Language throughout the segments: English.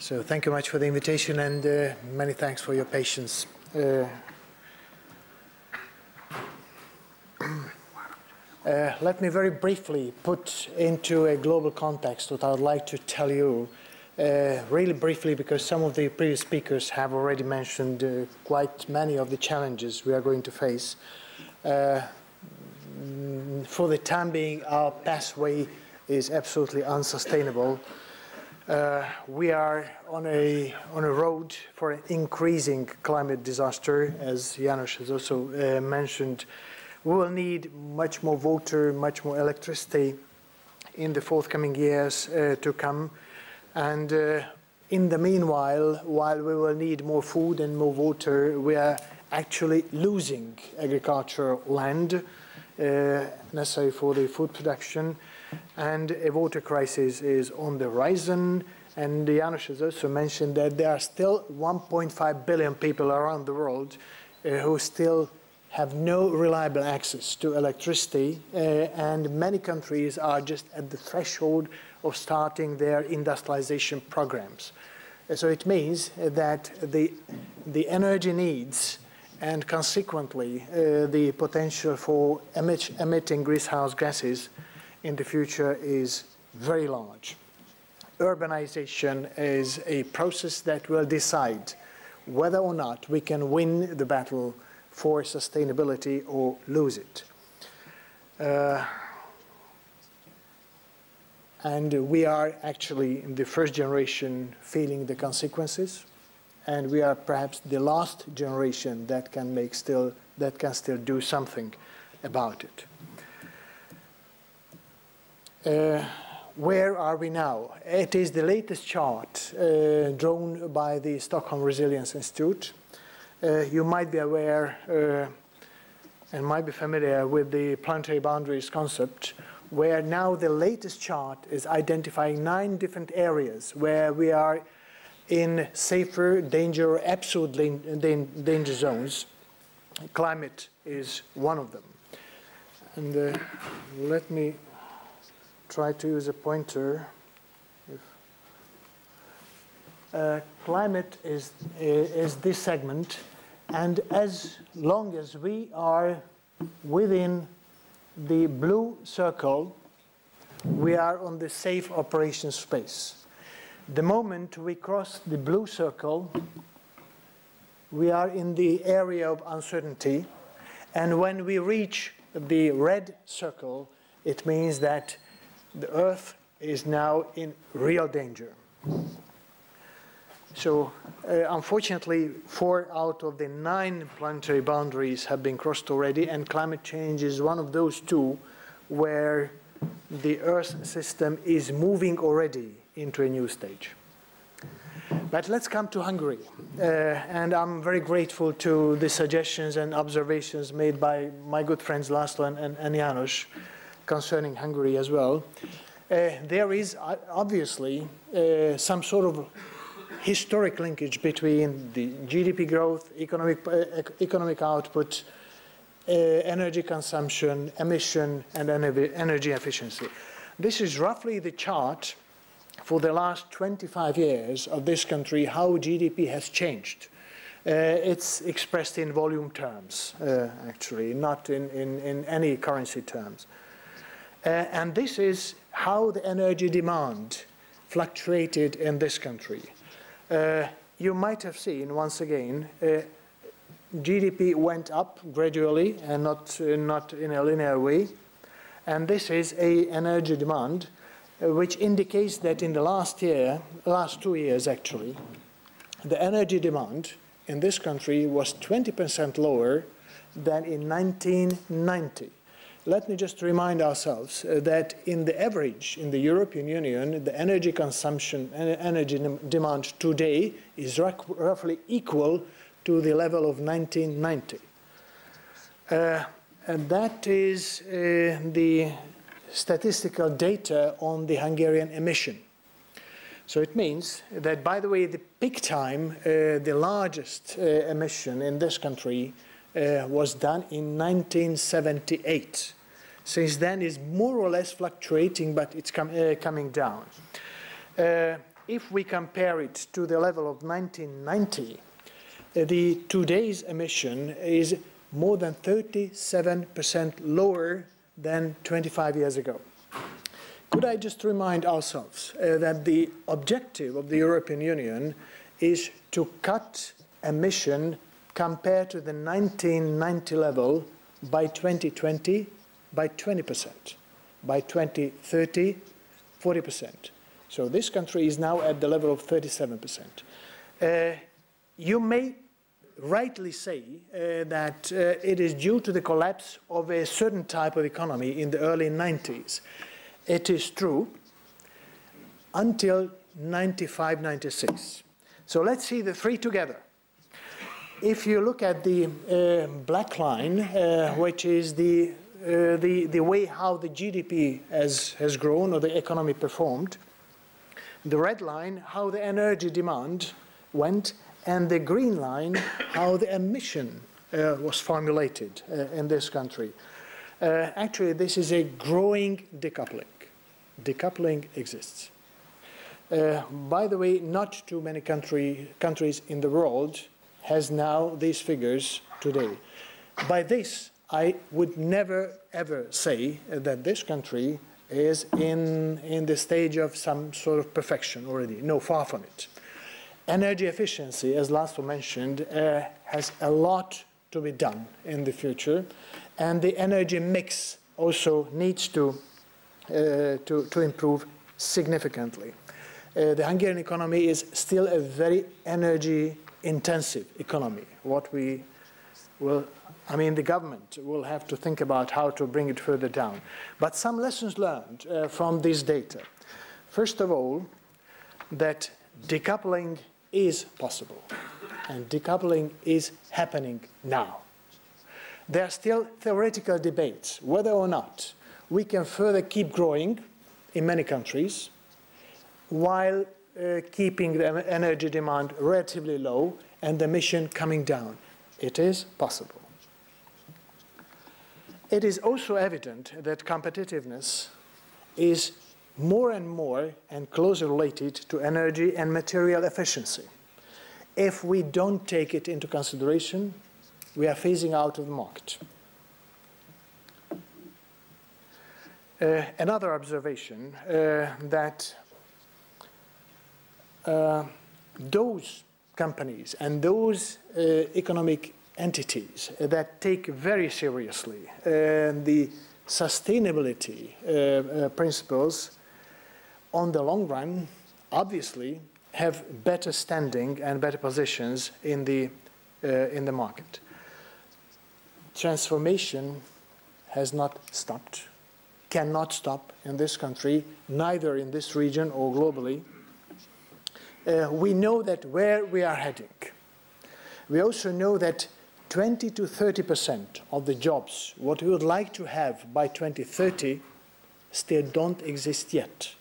So thank you much for the invitation, and many thanks for your patience. Let me very briefly put into a global context what I would like to tell you, really briefly, because some of the previous speakers have already mentioned quite many of the challenges we are going to face. For the time being, our pathway is absolutely unsustainable. We are on a road for an increasing climate disaster, as Janos has also mentioned. We will need much more water, much more electricity in the forthcoming years to come. And in the meanwhile, while we will need more food and more water, we are actually losing agricultural land necessary for the food production. And a water crisis is on the horizon. And Janos has also mentioned that there are still 1.5 billion people around the world who still have no reliable access to electricity, and many countries are just at the threshold of starting their industrialization programs. So it means that the energy needs and consequently the potential for emitting greenhouse gases in the future is very large. Urbanization is a process that will decide whether or not we can win the battle for sustainability or lose it. And we are actually in the first generation feeling the consequences, and we are perhaps the last generation that can still do something about it. Where are we now? It is the latest chart drawn by the Stockholm Resilience Institute. You might be aware and might be familiar with the planetary boundaries concept, where now the latest chart is identifying 9 different areas where we are in safer, danger, or absolute danger zones. Climate is one of them. And let me try to use a pointer. Climate is this segment, and as long as we are within the blue circle, we are on the safe operation space. The moment we cross the blue circle, we are in the area of uncertainty, and when we reach the red circle, it means that the Earth is now in real danger. So, unfortunately, 4 out of the 9 planetary boundaries have been crossed already, and climate change is one of those 2 where the Earth system is moving already into a new stage. But let's come to Hungary. And I'm very grateful to the suggestions and observations made by my good friends Laszlo and Janos concerning Hungary as well. There is obviously some sort of historic linkage between the GDP growth, economic output, energy consumption, emission, and energy efficiency. This is roughly the chart for the last 25 years of this country, how GDP has changed. It's expressed in volume terms, actually, not in any currency terms. And this is how the energy demand fluctuated in this country. You might have seen, once again, GDP went up gradually and not in a linear way. And this is an energy demand, which indicates that in the last 2 years actually, the energy demand in this country was 20% lower than in 1990. Let me just remind ourselves that in the average in the European Union, the energy consumption and energy demand today is roughly equal to the level of 1990. And that is the statistical data on the Hungarian emission. So it means that, by the way, the peak time, the largest emission in this country was done in 1978. Since then, it's more or less fluctuating, but it's coming down. if we compare it to the level of 1990, the today's emission is more than 37% lower than 25 years ago. Could I just remind ourselves that the objective of the European Union is to cut emission compared to the 1990 level by 2020 by 20%, by 2030, 40%. So this country is now at the level of 37%. You may rightly say that it is due to the collapse of a certain type of economy in the early 90s. It is true until 95, 96. So let's see the three together. If you look at the black line, which is the way how the GDP has grown or the economy performed, the red line, how the energy demand went, and the green line, how the emission was formulated in this country. Actually, this is a growing decoupling. Decoupling exists. By the way, not too many countries in the world has now these figures today. By this, I would never, ever say that this country is in the stage of some sort of perfection already. No, far from it. Energy efficiency, as Laszlo mentioned, has a lot to be done in the future, and the energy mix also needs to improve significantly. The Hungarian economy is still a very energy-intensive economy. The government will have to think about how to bring it further down. But some lessons learned from this data. First of all, that decoupling is possible, and decoupling is happening now. There are still theoretical debates whether or not we can further keep growing in many countries while keeping the energy demand relatively low and the emission coming down. It is possible. It is also evident that competitiveness is more and more and closely related to energy and material efficiency. If we don't take it into consideration, we are phasing out of the market. Another observation that those companies and those economic entities that take very seriously the sustainability principles on the long run obviously have better standing and better positions in the market. Transformation has not stopped, cannot stop in this country, neither in this region or globally. We know that where we are heading. We also know that 20 to 30% of the jobs, what we would like to have by 2030, still don't exist yet.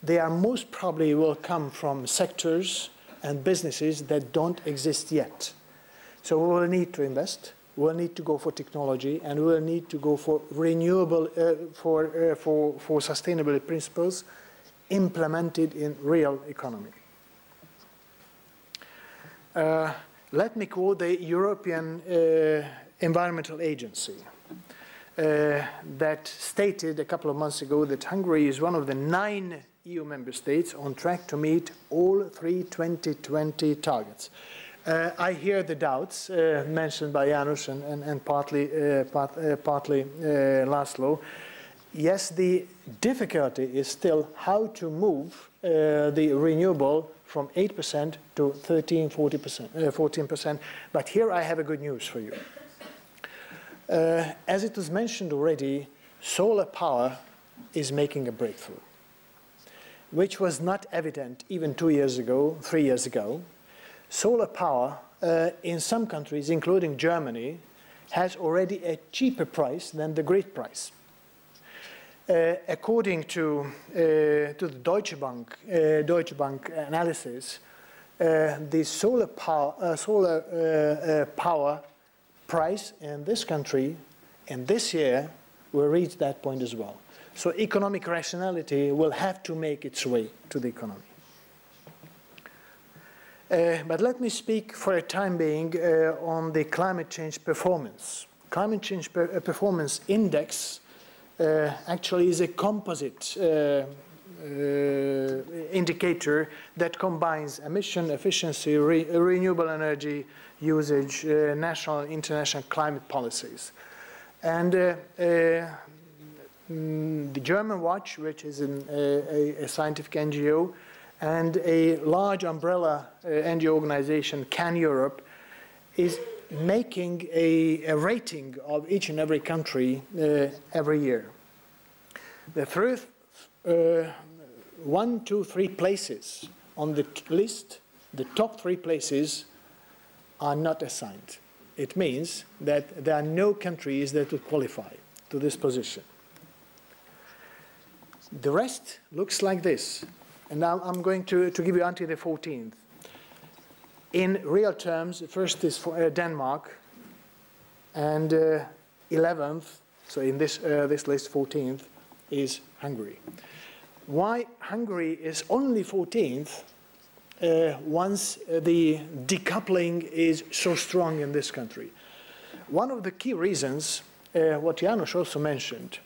They are most probably will come from sectors and businesses that don't exist yet. So we will need to invest, we will need to go for technology, and we will need to go for renewable, for sustainability principles implemented in real economy. Let me quote the European Environmental Agency that stated a couple of months ago that Hungary is one of the 9 EU member states on track to meet all 3 2020 targets. I hear the doubts mentioned by János and partly Laszlo. Yes, the difficulty is still how to move the renewable from 8% to 14%. But here I have a good news for you. As it was mentioned already, solar power is making a breakthrough, which was not evident even 2 years ago, 3 years ago. Solar power in some countries, including Germany, has already a cheaper price than the grid price. According to the Deutsche Bank analysis, the solar power price in this country and this year will reach that point as well. So economic rationality will have to make its way to the economy. But let me speak for a time being on the climate change performance. Climate change performance index actually is a composite indicator that combines emission efficiency, renewable energy usage, national and international climate policies. And the German Watch, which is a scientific NGO, and a large umbrella NGO organization, Can Europe, is making a rating of each and every country every year. The first 1, 2, 3 places on the list, the top 3 places are not assigned. It means that there are no countries that would qualify to this position. The rest looks like this. And now I'm going to give you until the 14th. In real terms, first is for Denmark, and 11th, so in this list, 14th, is Hungary. Why Hungary is only 14th once the decoupling is so strong in this country? One of the key reasons, what János also mentioned,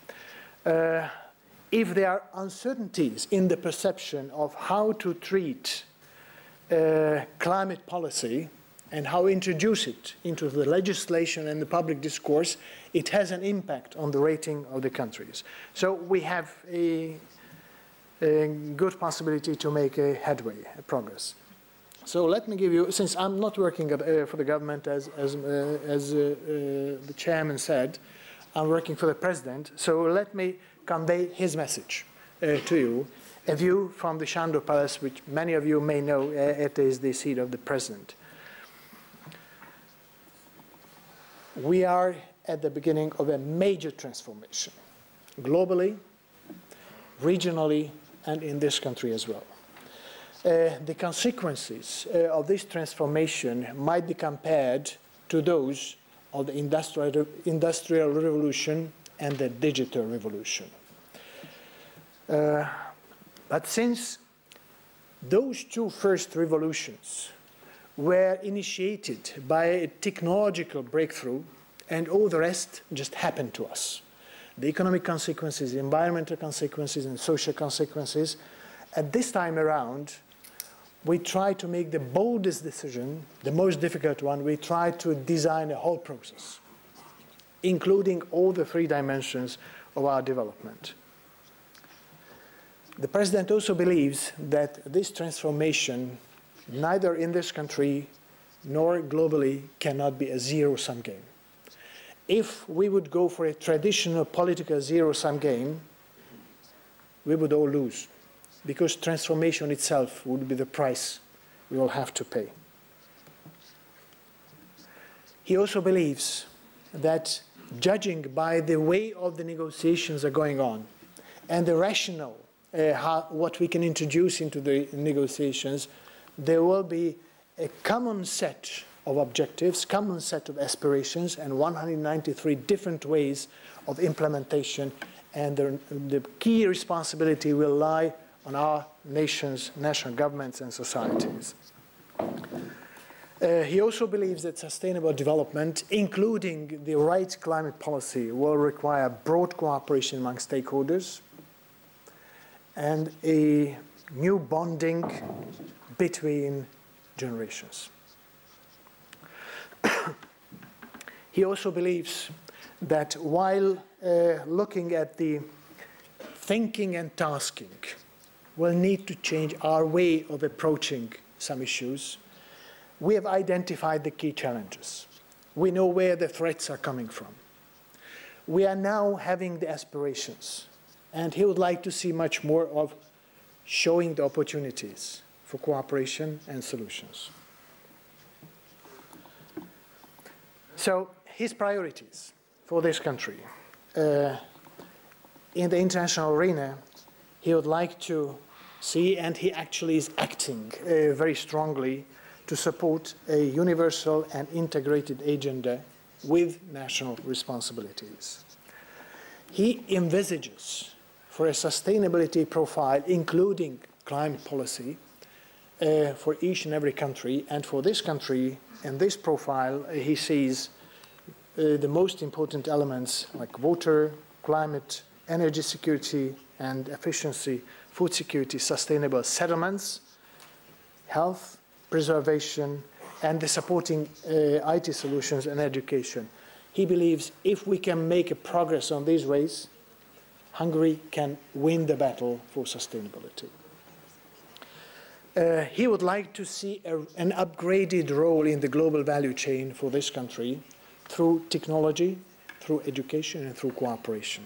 if there are uncertainties in the perception of how to treat climate policy and how to introduce it into the legislation and the public discourse, it has an impact on the rating of the countries. So we have a good possibility to make a headway, a progress. So let me give you, since I'm not working for the government as the chairman said, I'm working for the president, so let me convey his message to you, a view from the Sándor Palace, which many of you may know, it is the seat of the president. We are at the beginning of a major transformation, globally, regionally, and in this country as well. The consequences of this transformation might be compared to those of the industrial revolution and the digital revolution. But since those two first revolutions were initiated by a technological breakthrough and all the rest just happened to us, the economic consequences, the environmental consequences, and social consequences, at this time around, we try to make the boldest decision, the most difficult one. We try to design a whole process, including all the 3 dimensions of our development. The president also believes that this transformation, neither in this country nor globally, cannot be a zero-sum game. If we would go for a traditional political zero-sum game, we would all lose, because transformation itself would be the price we will have to pay. He also believes that, judging by the way of the negotiations are going on and the rationale, what we can introduce into the negotiations, there will be a common set of objectives, common set of aspirations, and 193 different ways of implementation, and the key responsibility will lie on our nations, national governments, and societies. He also believes that sustainable development, including the right climate policy, will require broad cooperation among stakeholders and a new bonding between generations. He also believes that while looking at the thinking and tasking, we'll need to change our way of approaching some issues. We have identified the key challenges. We know where the threats are coming from. We are now having the aspirations, and he would like to see much more of showing the opportunities for cooperation and solutions. So his priorities for this country. In the international arena, he would like to see, and he actually is acting very strongly, to support a universal and integrated agenda with national responsibilities. He envisages for a sustainability profile, including climate policy, for each and every country. And for this country, in this profile, he sees the most important elements like water, climate, energy security and efficiency, food security, sustainable settlements, health, preservation, and the supporting IT solutions and education. He believes if we can make a progress on these ways, Hungary can win the battle for sustainability. He would like to see an upgraded role in the global value chain for this country through technology, through education, and through cooperation.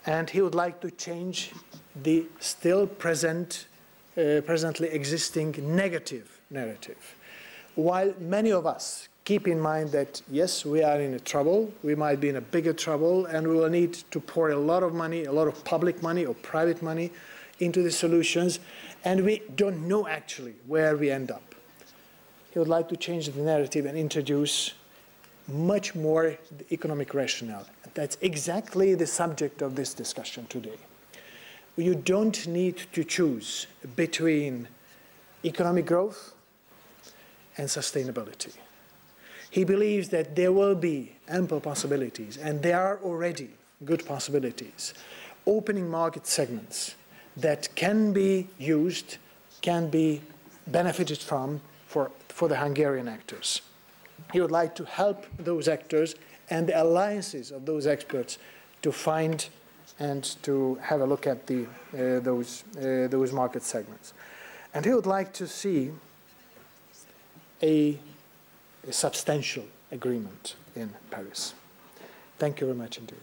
And he would like to change the still presently existing negative narrative. While many of us keep in mind that, yes, we are in trouble, we might be in a bigger trouble, and we will need to pour a lot of money, a lot of public money or private money into the solutions, and we don't know actually where we end up. He would like to change the narrative and introduce much more the economic rationale. That's exactly the subject of this discussion today. You don't need to choose between economic growth and sustainability. He believes that there will be ample possibilities, and there are already good possibilities, opening market segments that can be used, can be benefited from for the Hungarian actors. He would like to help those actors and the alliances of those experts to find and to have a look at those market segments. And he would like to see a substantial agreement in Paris. Thank you very much indeed.